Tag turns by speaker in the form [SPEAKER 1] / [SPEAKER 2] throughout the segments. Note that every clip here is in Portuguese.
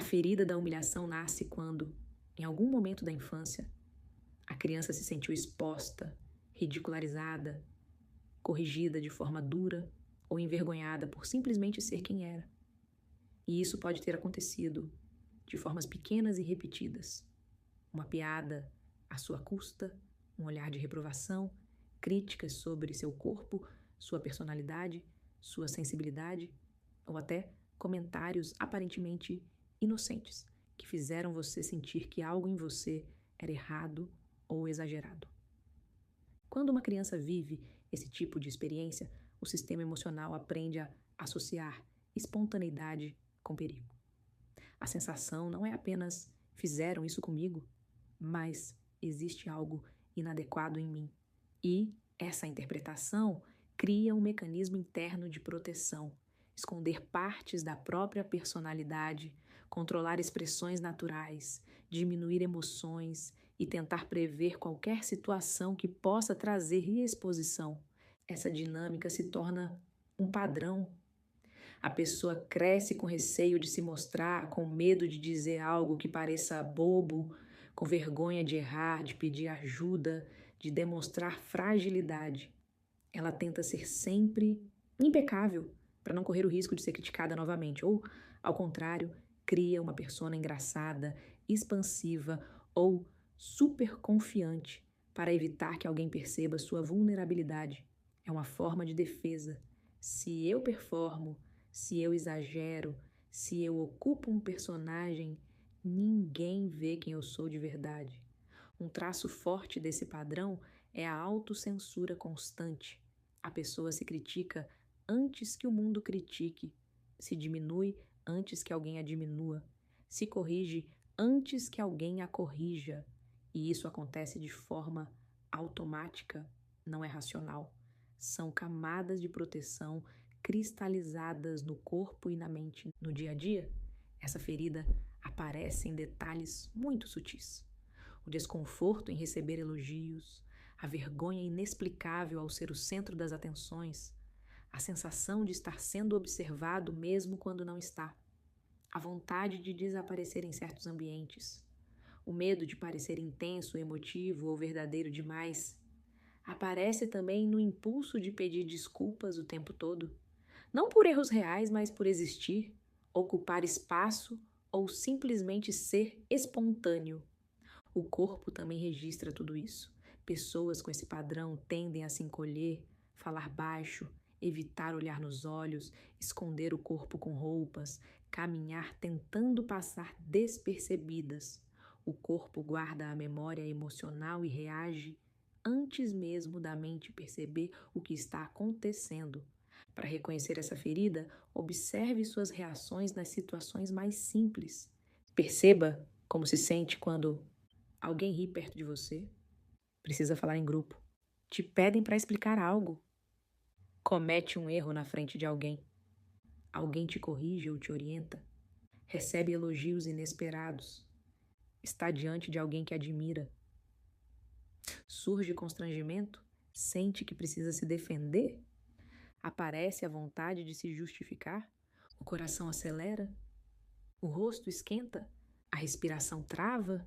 [SPEAKER 1] ferida da humilhação nasce quando, em algum momento da infância, a criança se sentiu exposta, ridicularizada, corrigida de forma dura ou envergonhada por simplesmente ser quem era. E isso pode ter acontecido de formas pequenas e repetidas. Uma piada à sua custa, um olhar de reprovação, críticas sobre seu corpo, sua personalidade, sua sensibilidade, ou até comentários aparentemente inocentes que fizeram você sentir que algo em você era errado ou exagerado. Quando uma criança vive esse tipo de experiência, o sistema emocional aprende a associar espontaneidade com perigo. A sensação não é apenas fizeram isso comigo, mas existe algo inadequado em mim. E essa interpretação cria um mecanismo interno de proteção, esconder partes da própria personalidade, controlar expressões naturais, diminuir emoções e tentar prever qualquer situação que possa trazer exposição. Essa dinâmica se torna um padrão. A pessoa cresce com receio de se mostrar, com medo de dizer algo que pareça bobo, com vergonha de errar, de pedir ajuda, de demonstrar fragilidade. Ela tenta ser sempre impecável para não correr o risco de ser criticada novamente, ou, ao contrário, cria uma persona engraçada, expansiva ou super confiante para evitar que alguém perceba sua vulnerabilidade. É uma forma de defesa. Se eu performo, se eu exagero, se eu ocupo um personagem, ninguém vê quem eu sou de verdade. Um traço forte desse padrão é a autocensura constante. A pessoa se critica antes que o mundo critique, se diminui antes que alguém a diminua, se corrige antes que alguém a corrija. E isso acontece de forma automática, não é racional. São camadas de proteção cristalizadas no corpo e na mente. No dia a dia, essa ferida aparece em detalhes muito sutis. O desconforto em receber elogios, a vergonha inexplicável ao ser o centro das atenções, a sensação de estar sendo observado mesmo quando não está, a vontade de desaparecer em certos ambientes, o medo de parecer intenso, emotivo ou verdadeiro demais. Aparece também no impulso de pedir desculpas o tempo todo, não por erros reais, mas por existir, ocupar espaço ou simplesmente ser espontâneo. O corpo também registra tudo isso. Pessoas com esse padrão tendem a se encolher, falar baixo, evitar olhar nos olhos, esconder o corpo com roupas, caminhar tentando passar despercebidas. O corpo guarda a memória emocional e reage antes mesmo da mente perceber o que está acontecendo. Para reconhecer essa ferida, observe suas reações nas situações mais simples. Perceba como se sente quando alguém ri perto de você, precisa falar em grupo, te pedem para explicar algo, comete um erro na frente de alguém te corrige ou te orienta, recebe elogios inesperados, está diante de alguém que admira, surge constrangimento, sente que precisa se defender, aparece a vontade de se justificar, o coração acelera, o rosto esquenta, a respiração trava.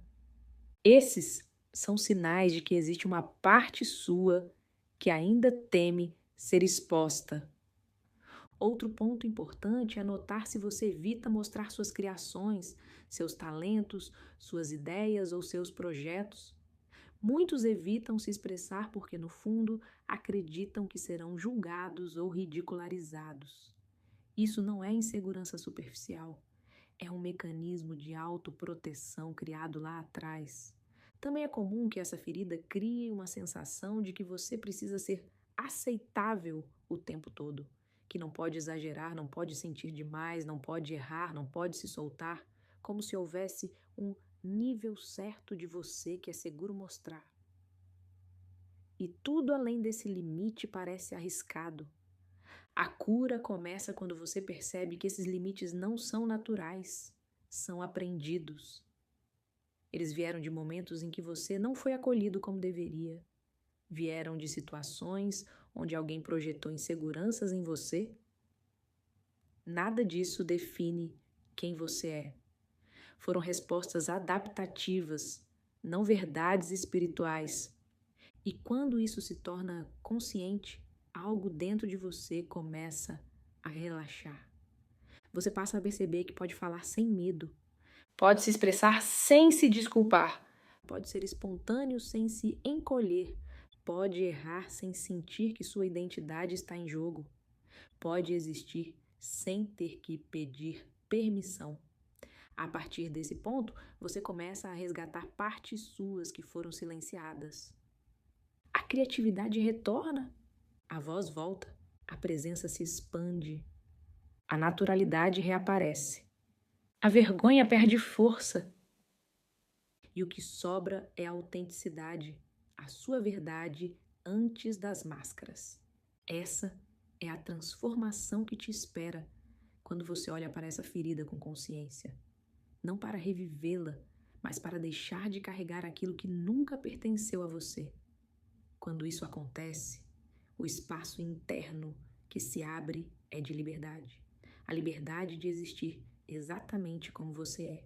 [SPEAKER 1] Esses são sinais de que existe uma parte sua que ainda teme ser exposta. Outro ponto importante é notar se você evita mostrar suas criações, seus talentos, suas ideias ou seus projetos. Muitos evitam se expressar porque, no fundo, acreditam que serão julgados ou ridicularizados. Isso não é insegurança superficial. É um mecanismo de autoproteção criado lá atrás. Também é comum que essa ferida crie uma sensação de que você precisa ser aceitável o tempo todo, que não pode exagerar, não pode sentir demais, não pode errar, não pode se soltar, como se houvesse um nível certo de você que é seguro mostrar. E tudo além desse limite parece arriscado. A cura começa quando você percebe que esses limites não são naturais, são aprendidos. Eles vieram de momentos em que você não foi acolhido como deveria. Vieram de situações onde alguém projetou inseguranças em você. Nada disso define quem você é. Foram respostas adaptativas, não verdades espirituais. E quando isso se torna consciente, algo dentro de você começa a relaxar. Você passa a perceber que pode falar sem medo, pode se expressar sem se desculpar, pode ser espontâneo sem se encolher, pode errar sem sentir que sua identidade está em jogo, pode existir sem ter que pedir permissão. A partir desse ponto, você começa a resgatar partes suas que foram silenciadas. A criatividade retorna, a voz volta, a presença se expande, a naturalidade reaparece. A vergonha perde força. E o que sobra é a autenticidade, a sua verdade antes das máscaras. Essa é a transformação que te espera quando você olha para essa ferida com consciência. Não para revivê-la, mas para deixar de carregar aquilo que nunca pertenceu a você. Quando isso acontece, o espaço interno que se abre é de liberdade. A liberdade de existir exatamente como você é.